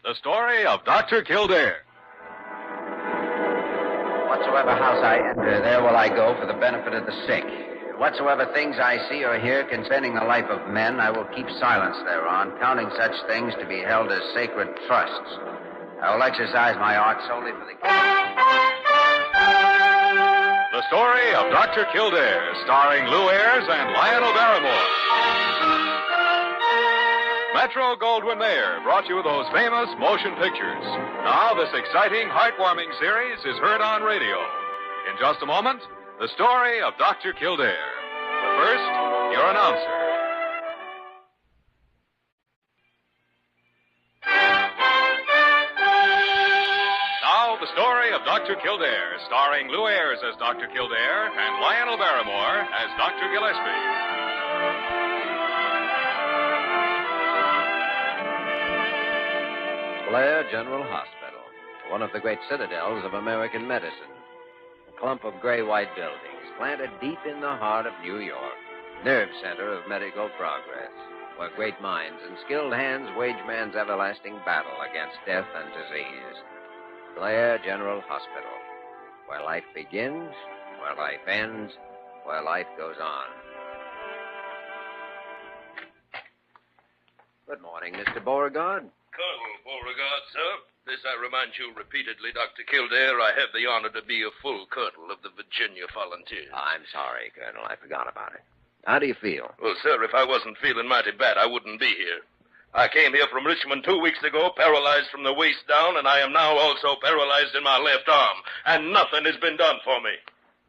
The story of Dr. Kildare. Whatsoever house I enter, there will I go for the benefit of the sick. Whatsoever things I see or hear concerning the life of men, I will keep silence thereon, counting such things to be held as sacred trusts. I will exercise my art solely for the... The story of Dr. Kildare, starring Ayres and Lionel Barrymore. Metro-Goldwyn-Mayer brought you those famous motion pictures. Now this exciting, heartwarming series is heard on radio. In just a moment, the story of Dr. Kildare. But first, your announcer. Now, the story of Dr. Kildare, starring Ayres as Dr. Kildare and Lionel Barrymore as Dr. Gillespie. Blair General Hospital, one of the great citadels of American medicine. A clump of gray-white buildings planted deep in the heart of New York, nerve center of medical progress, where great minds and skilled hands wage man's everlasting battle against death and disease. Blair General Hospital, where life begins, where life ends, where life goes on. Good morning, Mr. Beauregard. Colonel Beauregard, sir. This I remind you repeatedly, Dr. Kildare. I have the honor to be a full colonel of the Virginia Volunteers. I'm sorry, Colonel. I forgot about it. How do you feel? Well, sir, if I wasn't feeling mighty bad, I wouldn't be here. I came here from Richmond 2 weeks ago, paralyzed from the waist down, and I am now also paralyzed in my left arm. And nothing has been done for me.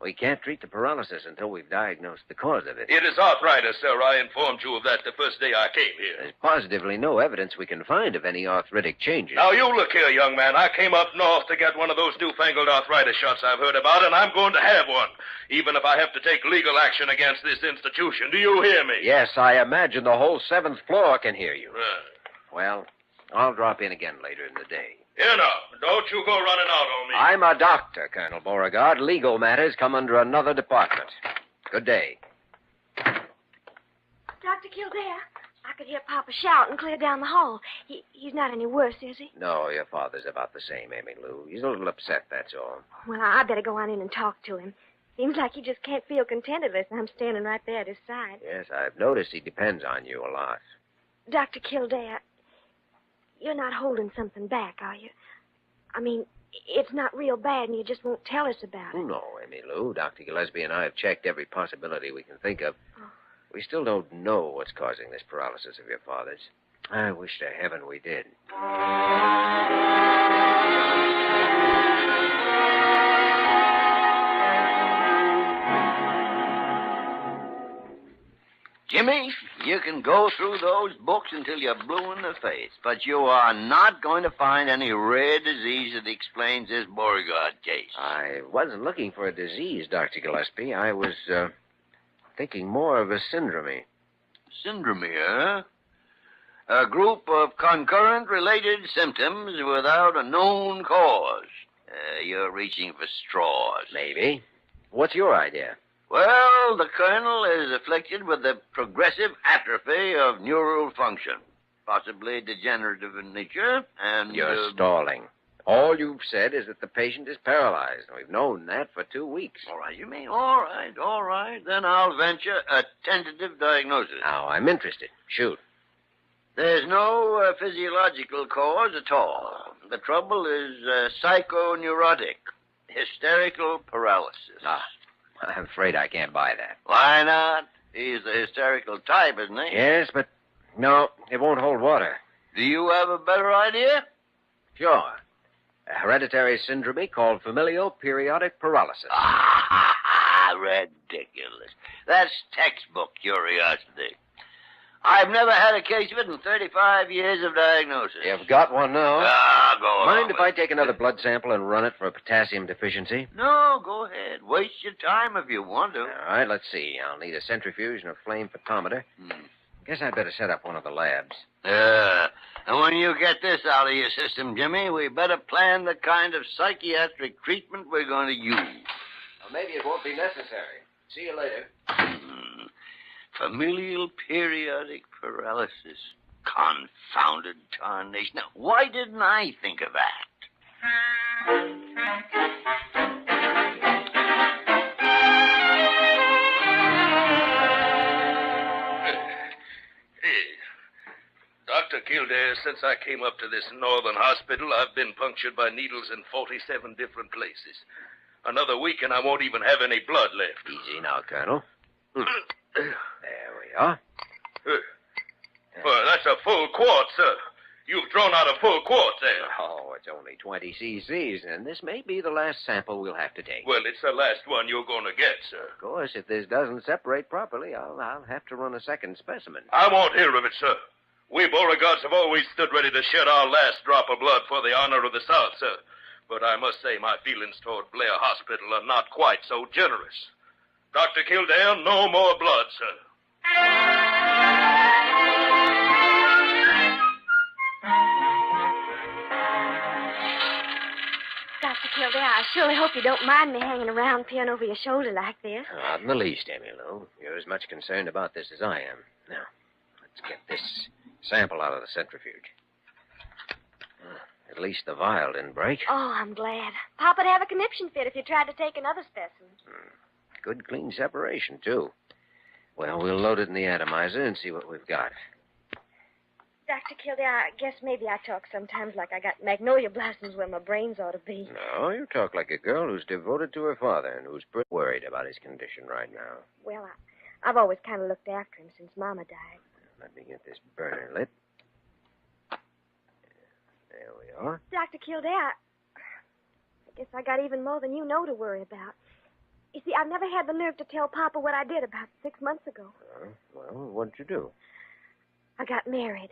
We can't treat the paralysis until we've diagnosed the cause of it. It is arthritis, sir. I informed you of that the first day I came here. There's positively no evidence we can find of any arthritic changes. Now, you look here, young man. I came up north to get one of those newfangled arthritis shots I've heard about, and I'm going to have one, even if I have to take legal action against this institution. Do you hear me? Yes, I imagine the whole 7th floor can hear you. Right. Well, I'll drop in again later in the day. Here now, don't you go running out on me. I'm a doctor, Colonel Beauregard. Legal matters come under another department. Good day. Dr. Kildare, I could hear Papa shouting clear down the hall. He's not any worse, is he? No, your father's about the same, Amy Lou. He's a little upset, that's all. Well, I better go on in and talk to him. Seems like he just can't feel contented unless I'm standing right there at his side. Yes, I've noticed he depends on you a lot. Dr. Kildare, you're not holding something back, are you? I mean, it's not real bad and you just won't tell us about it. Oh, no, Amy Lou. Dr. Gillespie and I have checked every possibility we can think of. Oh. We still don't know what's causing this paralysis of your father's. I wish to heaven we did. Jimmy, you can go through those books until you're blue in the face, but you are not going to find any rare disease that explains this Beauregard case. I wasn't looking for a disease, Dr. Gillespie. I was, thinking more of a syndrome. Syndrome, huh? A group of concurrent related symptoms without a known cause. You're reaching for straws. Maybe. What's your idea? Well, the colonel is afflicted with the progressive atrophy of neural function, possibly degenerative in nature, and... You're stalling. All you've said is that the patient is paralyzed. We've known that for 2 weeks. All right, you mean? All right. Then I'll venture a tentative diagnosis. Now, I'm interested. Shoot. There's no physiological cause at all. The trouble is psychoneurotic, hysterical paralysis. I'm afraid I can't buy that. Why not? He's the hysterical type, isn't he? Yes, but no, it won't hold water. Do you have a better idea? Sure. A hereditary syndrome called familial periodic paralysis. Ridiculous. That's textbook curiosity. I've never had a case of it in 35 years of diagnosis. You've got one now. Go on. Mind if I take another blood sample and run it for a potassium deficiency? No, go ahead. Waste your time if you want to. All right, let's see. I'll need a centrifuge and a flame photometer. Guess I'd better set up one of the labs. And when you get this out of your system, Jimmy, we better plan the kind of psychiatric treatment we're going to use. Well, maybe it won't be necessary. See you later. Familial periodic paralysis. Confounded tarnation. Now, why didn't I think of that? Dr. Kildare, since I came up to this northern hospital, I've been punctured by needles in 47 different places. Another week and I won't even have any blood left. Easy now, Colonel. There we are. Well, that's a full quart, sir. You've drawn out a full quart there. Oh, it's only 20 cc's, and this may be the last sample we'll have to take. Well, it's the last one you're going to get, sir. Of course, if this doesn't separate properly, I'll have to run a second specimen. I won't hear of it, sir. We Boregards have always stood ready to shed our last drop of blood for the honor of the South, sir. But I must say my feelings toward Blair Hospital are not quite so generous. Dr. Kildare, no more blood, sir. Dr. Kildare, I surely hope you don't mind me hanging around peering over your shoulder like this. Not in the least, Emmy Lou. You're as much concerned about this as I am. Now, let's get this sample out of the centrifuge. At least the vial didn't break. Oh, I'm glad. Papa'd have a conniption fit if you tried to take another specimen. Good clean separation, too. Well, we'll load it in the atomizer and see what we've got. Dr. Kildare, I guess maybe I talk sometimes like I got magnolia blossoms where my brains ought to be. No, you talk like a girl who's devoted to her father and who's pretty worried about his condition right now. Well, I've always kind of looked after him since Mama died. Let me get this burner lit. There we are. Dr. Kildare, I guess I got even more than you know to worry about. You see, I've never had the nerve to tell Papa what I did about 6 months ago. Well, what'd you do? I got married.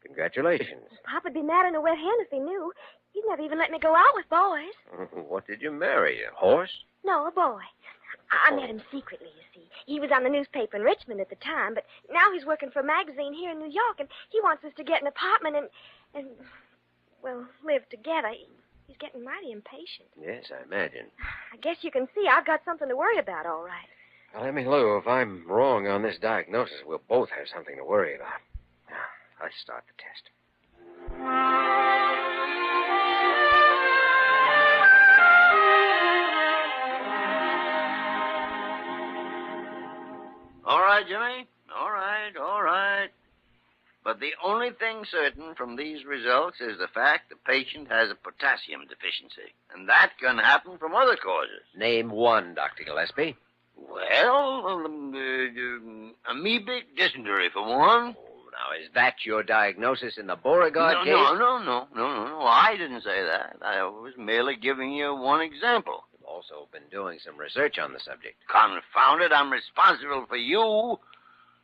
Congratulations. Papa'd be mad in a wet hen if he knew. He'd never even let me go out with boys. What did you marry? A horse? No, a boy. I met him secretly, you see. He was on the newspaper in Richmond at the time, but now he's working for a magazine here in New York, and he wants us to get an apartment and well, live together. He's getting mighty impatient. Yes, I imagine. I guess you can see I've got something to worry about, all right. Well, Emmy Lou, if I'm wrong on this diagnosis, we'll both have something to worry about. Now, let's start the test. All right, Jimmy. All right. But the only thing certain from these results is the fact the patient has a potassium deficiency. And that can happen from other causes. Name one, Dr. Gillespie. Well, amoebic dysentery, for one. Oh, now, is that your diagnosis in the Beauregard case? No. I didn't say that. I was merely giving you one example. You've also been doing some research on the subject. Confound it, I'm responsible for you.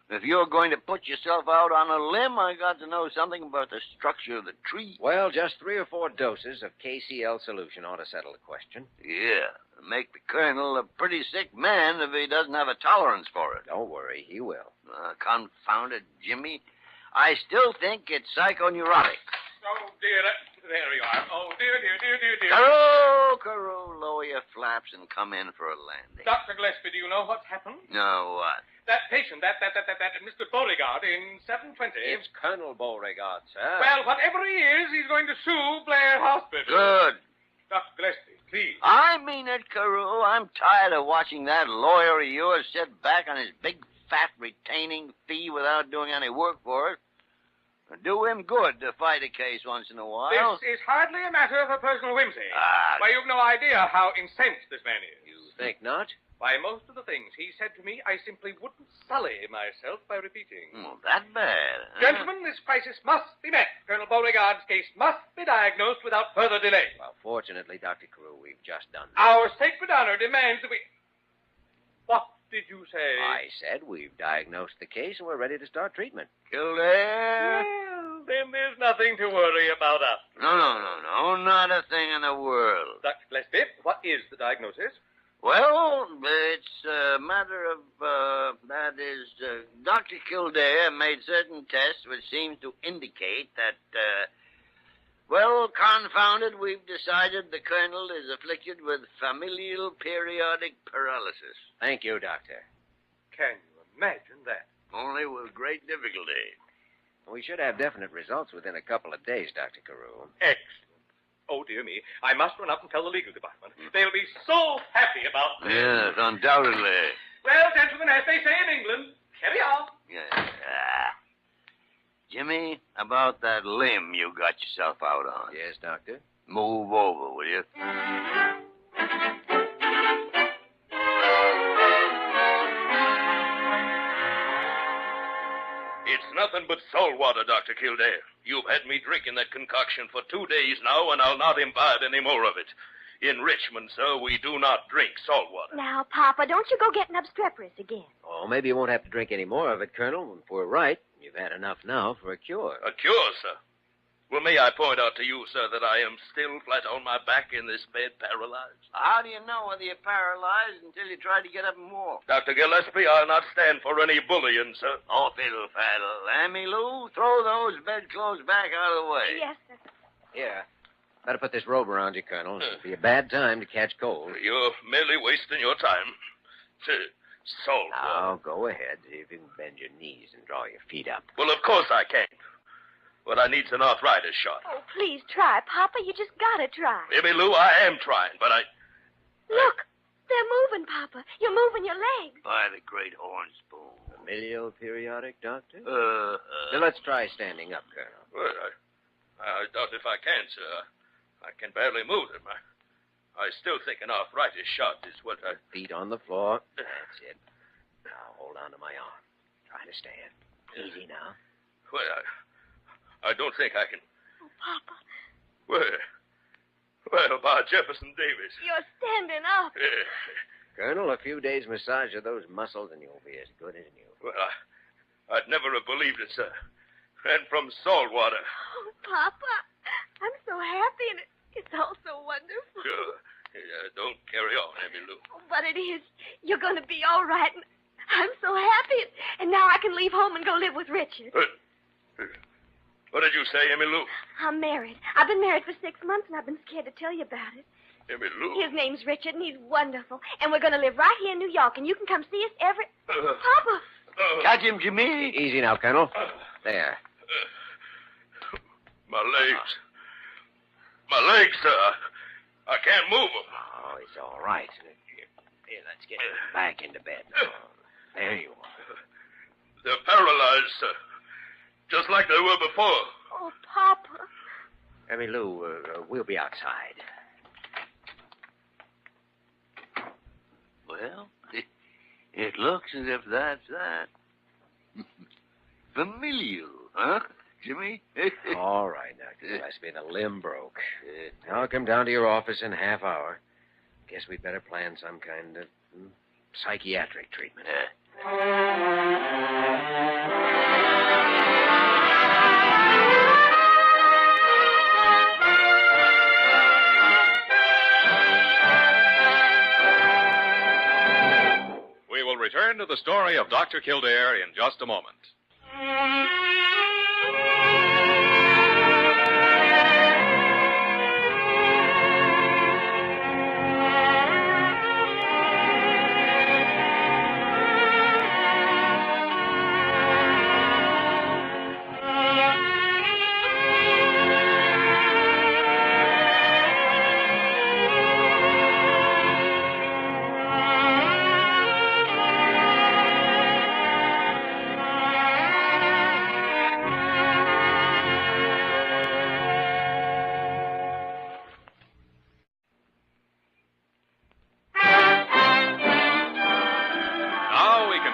If you're going to put yourself out on a limb, I got to know something about the structure of the tree. Well, just 3 or 4 doses of KCl solution ought to settle the question. Yeah, make the colonel a pretty sick man if he doesn't have a tolerance for it. Don't worry, he will. Confound it, Jimmy. I still think it's psychoneurotic. Oh, dear. There you are. Oh, dear. Carew, lower your flaps and come in for a landing. Dr. Gillespie, do you know what's happened? No, what? That patient, that Mr. Beauregard in 720. It's Colonel Beauregard, sir. Well, whatever he is, he's going to sue Blair Hospital. Good. Dr. Gillespie, please. I mean it, Carew. I'm tired of watching that lawyer of yours sit back on his big, fat retaining fee without doing any work for it. It'd do him good to fight a case once in a while. This is hardly a matter of personal whimsy. Ah. Why, you've no idea how incensed this man is. You think not? Why, most of the things he said to me, I simply wouldn't sully myself by repeating. That bad. Huh? Gentlemen, this crisis must be met. Colonel Beauregard's case must be diagnosed without further delay. Well, fortunately, Dr. Carew, we've just done that. Our sacred honor demands that we... What did you say? I said we've diagnosed the case and we're ready to start treatment. Kildare? Well, then there's nothing to worry about us. No, not a thing in the world. Dr. Gillespie, what is the diagnosis? Well, it's a matter of, Dr. Kildare made certain tests which seems to indicate that, well, confound it, we've decided the colonel is afflicted with familial periodic paralysis. Thank you, Doctor. Can you imagine that? Only with great difficulty. We should have definite results within a couple of days, Dr. Carew. Excellent. Oh, dear me. I must run up and tell the legal department. They'll be so happy about this. Yes, undoubtedly. Well, gentlemen, as they say in England, carry on. Yes. Jimmy, about that limb you got yourself out on. Yes, Doctor? Move over, will you? It's nothing but salt water, Dr. Kildare. You've had me drinking that concoction for 2 days now, and I'll not imbibe any more of it. In Richmond, sir, we do not drink salt water. Now, Papa, don't you go getting obstreperous again. Oh, maybe you won't have to drink any more of it, Colonel. If we're right, you've had enough now for a cure. A cure, sir? Well, may I point out to you, sir, that I am still flat on my back in this bed, paralyzed? How do you know whether you're paralyzed until you try to get up and walk? Dr. Gillespie, I'll not stand for any bullying, sir. Oh, fiddle faddle. Lammy Lou, throw those bedclothes back out of the way. Yes, sir. Here. Better put this robe around you, Colonel. It'll be a bad time to catch cold. You're merely wasting your time. Salt water. Now, go ahead. See if you can bend your knees and draw your feet up. Well, of course I can. But I needs an arthritis shot. Oh, please try, Papa. You just gotta try. Maybe, Lou, I am trying, but Look, they're moving, Papa. You're moving your legs. By the great horn spoon. Familial periodic, Doctor? Now So let's try standing up, Colonel. Well, I doubt if I can, sir. I can barely move them. I still think an arthritis shot is what I... Feet on the floor. That's it. Now, hold on to my arm. Try to stand. Easy now. Well, I don't think I can... Oh, Papa, Well, by Jefferson Davis. you're standing up. Colonel, a few days massage of those muscles and you'll be as good as new. Well, I'd never have believed it, sir. And from salt water. Oh, Papa, I'm so happy, and it's all so wonderful. Sure. Don't carry on, Emmy Lou. Oh, but it is. You're going to be all right, and I'm so happy. And now I can leave home and go live with Richard. What did you say, Emmy Lou? I'm married. I've been married for 6 months, and I've been scared to tell you about it. Emmy Lou? His name's Richard, and he's wonderful. And we're going to live right here in New York, and you can come see us every... Papa! catch him, Jimmy. Easy now, Colonel. There. My legs. My legs, sir. I can't move them. Oh, it's all right. Here, let's get back into bed. There you are. They're paralyzed, sir. Just like they were before. Oh, Papa. Emmy Lou, we'll be outside. Well, it looks as if that's that. Familial, huh, Jimmy? All right, Dr. Gillespie. The limb broke. I'll come down to your office in a half hour. Guess we'd better plan some kind of psychiatric treatment. We will return to the story of Dr. Kildare in just a moment.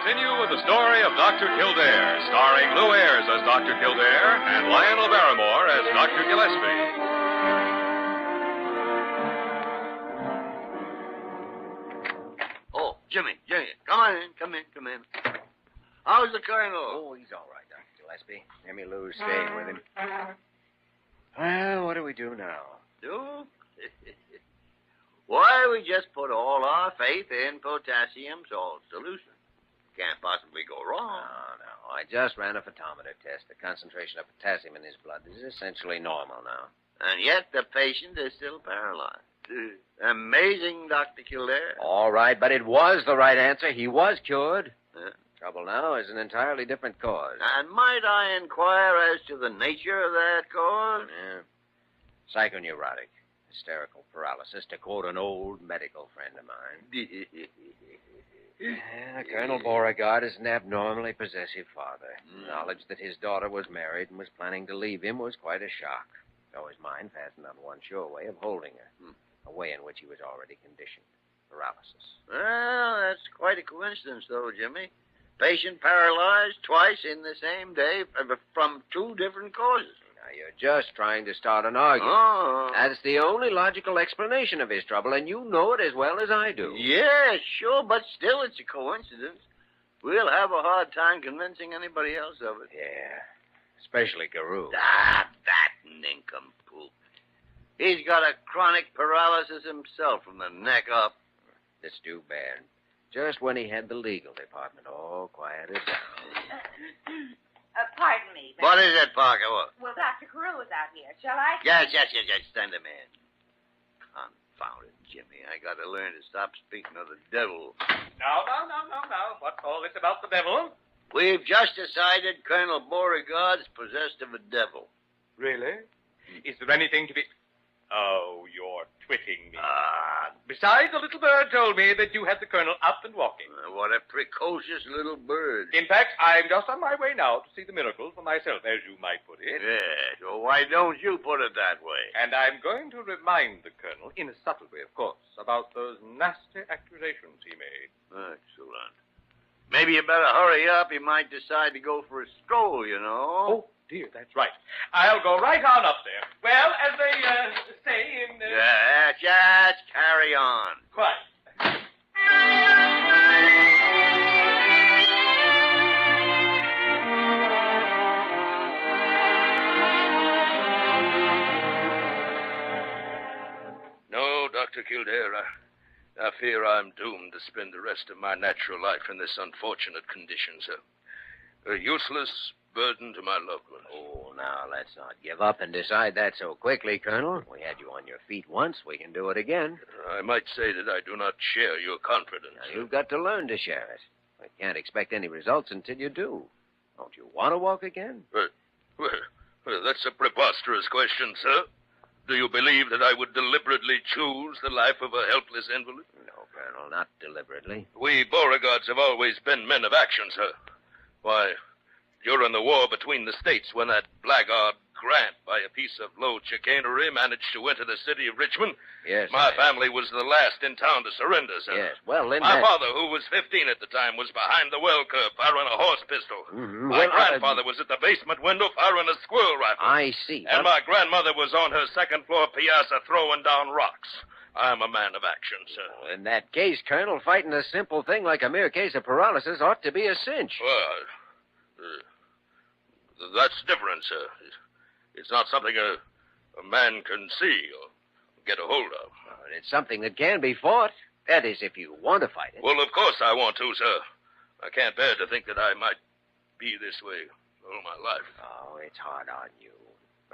Continue with the story of Dr. Kildare, starring Ayres as Dr. Kildare and Lionel Barrymore as Dr. Gillespie. Oh, Jimmy, come in. How's the colonel? Oh, he's all right, Dr. Gillespie. Emmy Lou's staying with him. Well, what do we do now? Do? Why, we just put all our faith in potassium salt solution. Can't possibly go wrong. No. I just ran a photometer test. The concentration of potassium in his blood is essentially normal now. And yet the patient is still paralyzed. Amazing, Dr. Kildare. All right, but it was the right answer. He was cured. Trouble now is an entirely different cause. And might I inquire as to the nature of that cause? Yeah. Psychoneurotic. Hysterical paralysis, to quote an old medical friend of mine. Colonel Beauregard is an abnormally possessive father. Knowledge that his daughter was married and was planning to leave him was quite a shock. Though his mind fastened on one sure way of holding her. A way in which he was already conditioned. Paralysis. Well, that's quite a coincidence, though, Jimmy. Patient paralyzed twice in the same day from two different causes. Now, you're just trying to start an argument. Oh. That's the only logical explanation of his trouble, and you know it as well as I do. Yeah, sure, but still it's a coincidence. We'll have a hard time convincing anybody else of it. Yeah, especially Carew. Ah, that nincompoop. He's got a chronic paralysis himself from the neck up. It's too bad. Just when he had the legal department all quieted down. Pardon me. What is it, Parker? Well, Dr. Carew is out here. Shall I? Yes. Send him in. Confound it, Jimmy. I got to learn to stop speaking of the devil. Now. What's all this about the devil? We've just decided Colonel Beauregard's possessed of a devil. Really? Is there anything to be... Oh, you're twitting me. Besides, the little bird told me that you had the colonel up and walking. What a precocious little bird. In fact, I'm just on my way now to see the miracle for myself, as you might put it. Yes, well, why don't you put it that way? And I'm going to remind the colonel, in a subtle way, of course, about those nasty accusations he made. Excellent. Maybe you better hurry up. He might decide to go for a stroll, you know. Oh, dear, that's right. I'll go right on up there. Well, as they say in... Yeah, just carry on. Quite. No, Dr. Kildare, I fear I'm doomed to spend the rest of my natural life in this unfortunate condition, sir. A useless burden to my loved ones. Oh, now, let's not give up and decide that so quickly, Colonel. We had you on your feet once. We can do it again. I might say that I do not share your confidence. Now, you've got to learn to share it. We can't expect any results until you do. Don't you want to walk again? Well, that's a preposterous question, sir. Do you believe that I would deliberately choose the life of a helpless invalid? No, Colonel, not deliberately. We Boregards have always been men of action, sir. Why, during the war between the states, when that blackguard Grant, by a piece of low chicanery, managed to enter the city of Richmond, Yes, my family was the last in town to surrender, sir. Yes, well, then My father, who was 15 at the time, was behind the well curb firing a horse pistol. Mhm. My grandfather was at the basement window firing a squirrel rifle. I see. And my grandmother was on her second-floor piazza throwing down rocks. I'm a man of action, sir. Well, in that case, Colonel, fighting a simple thing like a mere case of paralysis ought to be a cinch. Well, that's different, sir. It's not something a man can see or get a hold of. But it's something that can be fought. That is, if you want to fight it. Well, of course I want to, sir. I can't bear to think that I might be this way all my life. Oh, it's hard on you.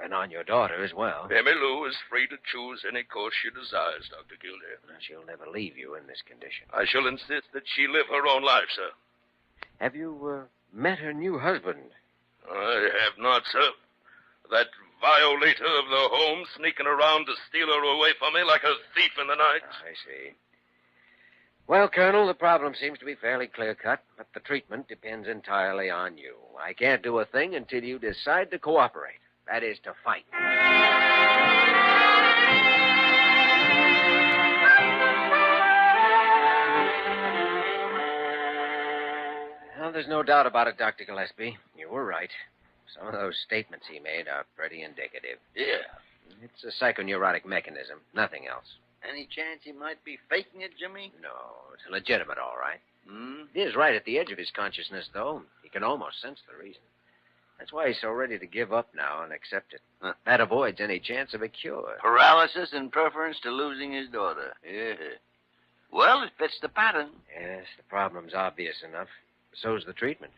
And on your daughter as well. Emmy Lou is free to choose any course she desires, Dr. Kildare. She'll never leave you in this condition. I shall insist that she live her own life, sir. Have you met her new husband? I have not, sir. That violator of the home sneaking around to steal her away from me like a thief in the night. I see. Well, Colonel, the problem seems to be fairly clear-cut, but the treatment depends entirely on you. I can't do a thing until you decide to cooperate. That is, to fight. Well, there's no doubt about it, Dr. Gillespie. You were right. Some of those statements he made are pretty indicative. Yeah. It's a psychoneurotic mechanism, nothing else. Any chance he might be faking it, Jimmy? No, it's legitimate, all right. Hmm? He is right at the edge of his consciousness, though. He can almost sense the reason. That's why he's so ready to give up now and accept it. Huh. That avoids any chance of a cure. Paralysis in preference to losing his daughter. Yeah. Well, it fits the pattern. Yes, the problem's obvious enough. So's the treatment.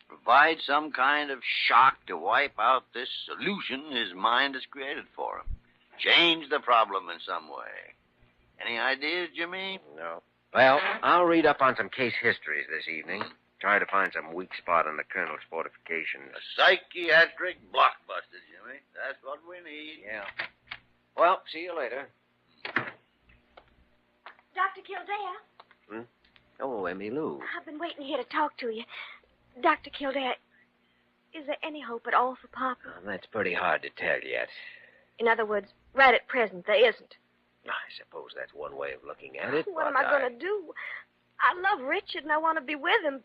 Provide some kind of shock to wipe out this solution his mind has created for him. Change the problem in some way. Any ideas, Jimmy? No. Well, I'll read up on some case histories this evening. Try to find some weak spot on the colonel's fortifications. A psychiatric blockbuster, Jimmy. That's what we need. Yeah. Well, see you later. Dr. Kildare, Oh, Emmy Lou. I've been waiting here to talk to you. Dr. Kildare, is there any hope at all for Papa? Well, that's pretty hard to tell yet. In other words, right at present, there isn't. I suppose that's one way of looking at it. What am I going to do? I love Richard and I want to be with him.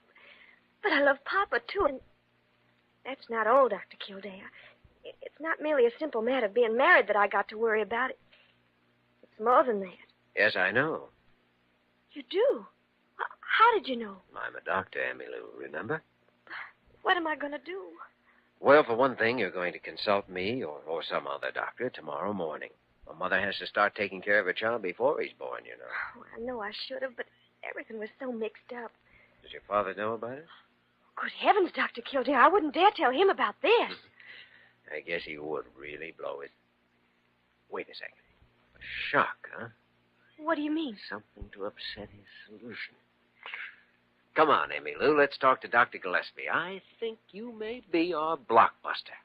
But I love Papa, too, and that's not all, Dr. Kildare. It's not merely a simple matter of being married that I got to worry about. It's more than that. Yes, I know. You do? How did you know? I'm a doctor, Emmy Lou, remember? What am I going to do? Well, for one thing, you're going to consult me or some other doctor tomorrow morning. A mother has to start taking care of her child before he's born, you know. Oh, I know I should have, but everything was so mixed up. Does your father know about it? Good heavens, Dr. Kildare, I wouldn't dare tell him about this. I guess he would really blow it. Wait a second. A shock, huh? What do you mean? Something to upset his solution. Come on, Emmy Lou, let's talk to Dr. Gillespie. I think you may be our blockbuster.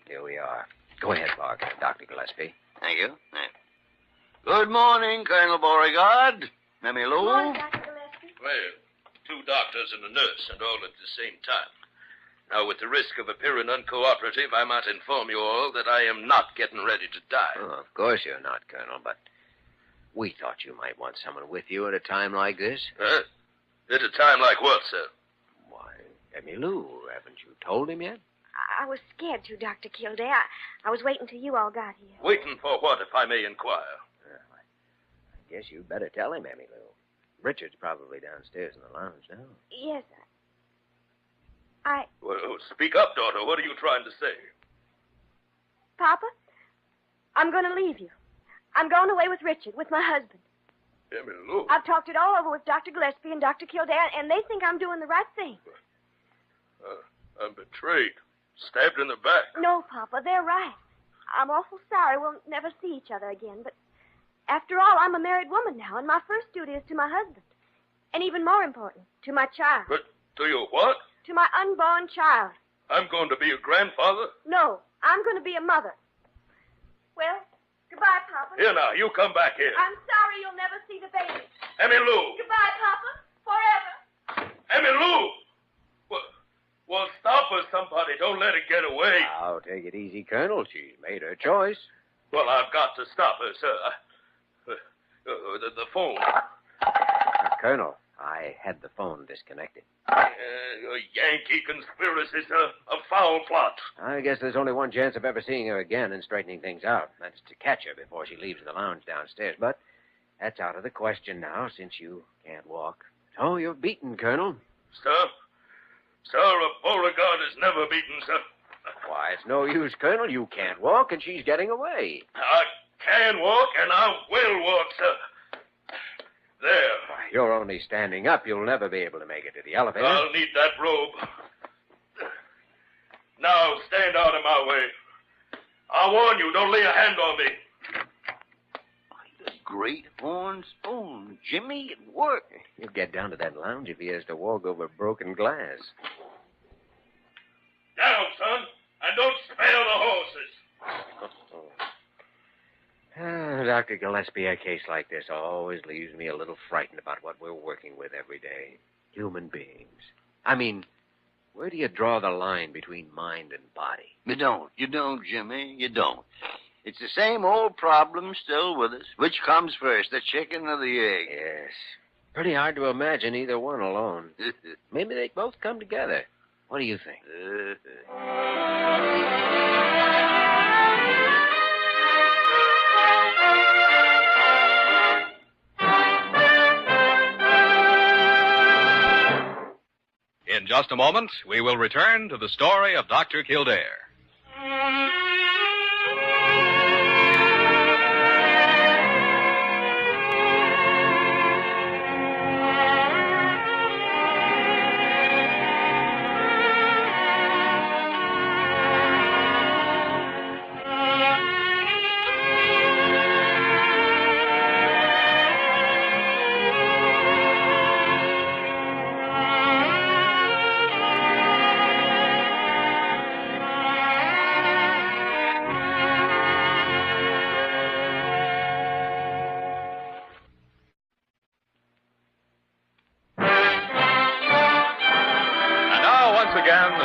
Here we are. Go ahead, Dr. Gillespie. Thank you. Good morning, Colonel Beauregard. Emmy Lou. Good morning, Dr. Gillespie. Well, 2 doctors and a nurse, and all at the same time. Now, with the risk of appearing uncooperative, I might inform you all that I am not getting ready to die. Oh, of course you're not, Colonel, but we thought you might want someone with you at a time like this. Huh? At a time like what, sir? Why, Emmy Lou, haven't you told him yet? I was scared to, Dr. Kildare. I was waiting till you all got here. Waiting for what, if I may inquire? Well, I guess you'd better tell him, Emmy Lou. Richard's probably downstairs in the lounge now. Yes, Well, speak up, daughter. What are you trying to say? Papa, I'm going to leave you. I'm going away with Richard, with my husband. Emmy Lou. I've talked it all over with Dr. Gillespie and Dr. Kildare, and they think I'm doing the right thing. I'm betrayed. Stabbed in the back. No, Papa, they're right. I'm awful sorry we'll never see each other again, but after all, I'm a married woman now, and my first duty is to my husband. And even more important, to my child. But to you what? To my unborn child. I'm going to be a grandfather? No, I'm going to be a mother. Well, goodbye, Papa. Here now, you come back here. I'm sorry you'll never see the baby. Emmy Lou. Goodbye, Papa. Forever. Emmy Lou. Well, stop her, somebody. Don't let her get away. Now, take it easy, Colonel. She's made her choice. Well, I've got to stop her, sir. The phone. Colonel, I had the phone disconnected. A Yankee conspiracy, sir. A foul plot. I guess there's only one chance of ever seeing her again and straightening things out. That's to catch her before she leaves the lounge downstairs. But that's out of the question now, since you can't walk. So you're beaten, Colonel. Sir, a Beauregard is never beaten, sir. Why, it's no use, Colonel. You can't walk, and she's getting away. I can walk, and I will walk, sir. There. Why, you're only standing up. You'll never be able to make it to the elevator. I'll need that robe. Now, stand out of my way. I warn you, don't lay a hand on me. The great horn spoon. Jimmy, it worked. He'll get down to that lounge if he has to walk over broken glass. Down, son, and don't spare the horses. Dr. Gillespie, a case like this always leaves me a little frightened about what we're working with every day. Human beings. I mean, where do you draw the line between mind and body? You don't, Jimmy. You don't. It's the same old problem still with us. Which comes first, the chicken or the egg? Yes. Pretty hard to imagine either one alone. Maybe they both come together. What do you think? In just a moment, we will return to the story of Dr. Kildare.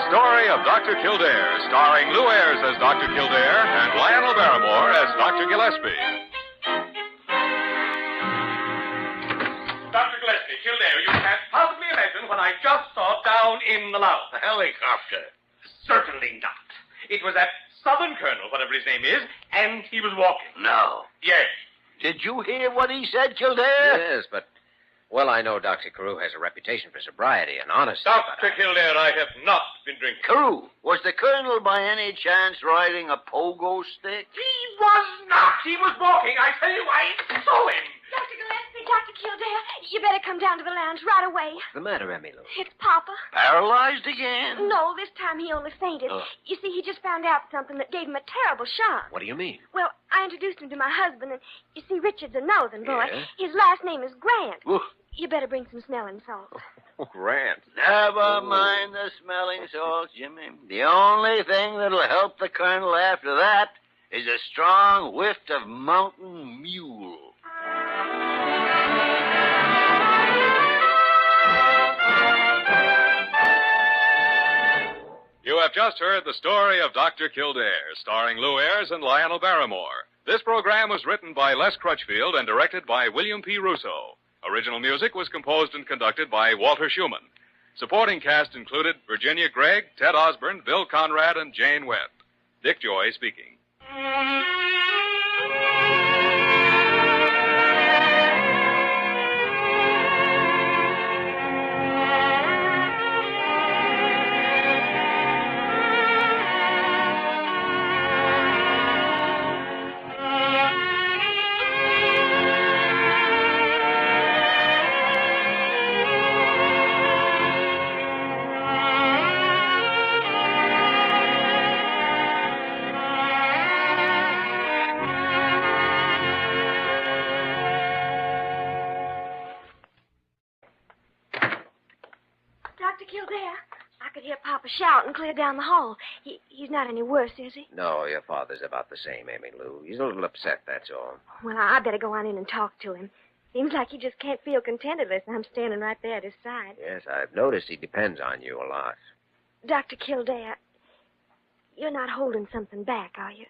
story of Dr. Kildare, starring Lou Ayres as Dr. Kildare and Lionel Barrymore as Dr. Gillespie. Dr. Gillespie, Kildare, you can't possibly imagine what I just saw down in the lounge. A helicopter. Certainly not. It was that Southern Colonel, whatever his name is, and he was walking. No. Yes. Did you hear what he said, Kildare? Yes, but... Well, I know Dr. Carew has a reputation for sobriety and honesty. Dr. Kildare, I have not been drinking. Carew, was the Colonel by any chance riding a pogo stick? He was not. He was walking. I tell you, I saw him. Dr. Gillespie, Dr. Kildare, you better come down to the lounge right away. What's the matter, Emmylou? It's Papa. Paralyzed again? No, this time he only fainted. Oh. You see, he just found out something that gave him a terrible shock. What do you mean? Well, I introduced him to my husband, and you see, Richard's a northern boy. Yes? His last name is Grant. Oof. You better bring some smelling salts. Grant. Never mind the smelling salts, Jimmy. The only thing that'll help the Colonel after that is a strong whiff of mountain mule. You have just heard the story of Dr. Kildare, starring Lou Ayres and Lionel Barrymore. This program was written by Les Crutchfield and directed by William P. Russo. Original music was composed and conducted by Walter Schumann. Supporting cast included Virginia Gregg, Ted Osborne, Bill Conrad, and Jane Webb. Dick Joy speaking. Dr. Kildare, I could hear Papa shouting clear down the hall. He's not any worse, is he? No, your father's about the same, Emmylou. He's a little upset, that's all. Well, I better go on in and talk to him. Seems like he just can't feel contented unless I'm standing right there at his side. Yes, I've noticed he depends on you a lot. Dr. Kildare, you're not holding something back, are you?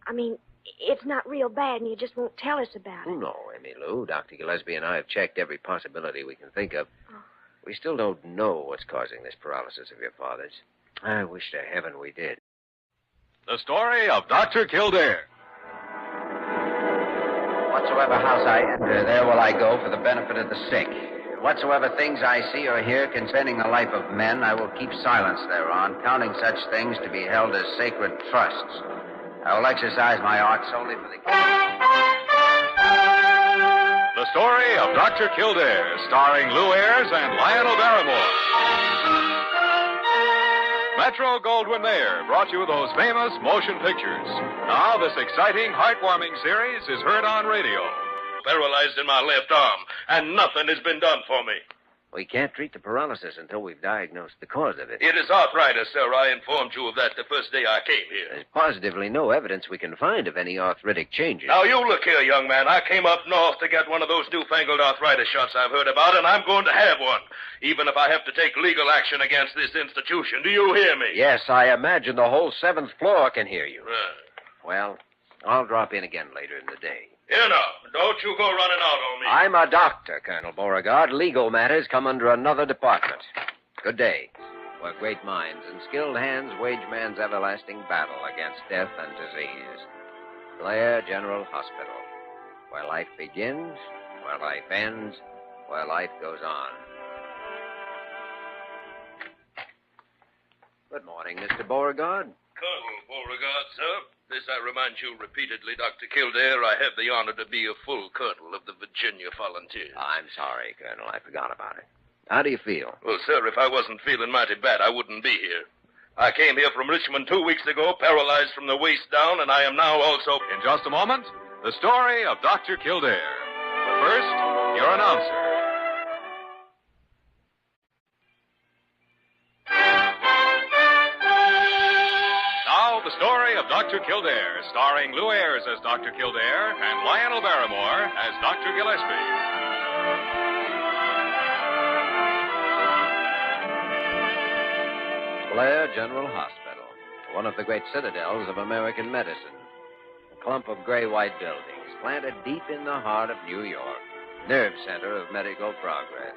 I mean, it's not real bad and you just won't tell us about it. Oh, no, Emmylou. Dr. Gillespie and I have checked every possibility we can think of. Oh. We still don't know what's causing this paralysis of your father's. I wish to heaven we did. The story of Dr. Kildare. Whatsoever house I enter, there will I go for the benefit of the sick. And whatsoever things I see or hear concerning the life of men, I will keep silence thereon, counting such things to be held as sacred trusts. I will exercise my art solely for the... The story of Dr. Kildare, starring Lou Ayres and Lionel Barrymore. Metro Goldwyn Mayer brought you those famous motion pictures. Now, this exciting, heartwarming series is heard on radio. Paralyzed in my left arm, and nothing has been done for me. We can't treat the paralysis until we've diagnosed the cause of it. It is arthritis, sir. I informed you of that the first day I came here. There's positively no evidence we can find of any arthritic changes. Now, you look here, young man. I came up north to get one of those newfangled arthritis shots I've heard about, and I'm going to have one, even if I have to take legal action against this institution. Do you hear me? Yes, I imagine the whole 7th floor can hear you. Right. Well, I'll drop in again later in the day. Here now, don't you go running out on me. I'm a doctor, Colonel Beauregard. Legal matters come under another department. Good day. Where great minds and skilled hands wage man's everlasting battle against death and disease. Blair General Hospital. Where life begins, where life ends, where life goes on. Good morning, Mr. Beauregard. Colonel Beauregard, sir. This I remind you repeatedly, Dr. Kildare. I have the honor to be a full colonel of the Virginia Volunteers. I'm sorry, Colonel. I forgot about it. How do you feel? Well, sir, if I wasn't feeling mighty bad, I wouldn't be here. I came here from Richmond 2 weeks ago, paralyzed from the waist down, and I am now also... In just a moment, the story of Dr. Kildare. But first, your announcer. Now, the story of Dr. Kildare, starring Lou Ayres as Dr. Kildare and Lionel Barrymore as Dr. Gillespie. Blair General Hospital, one of the great citadels of American medicine. A clump of gray-white buildings planted deep in the heart of New York, nerve center of medical progress.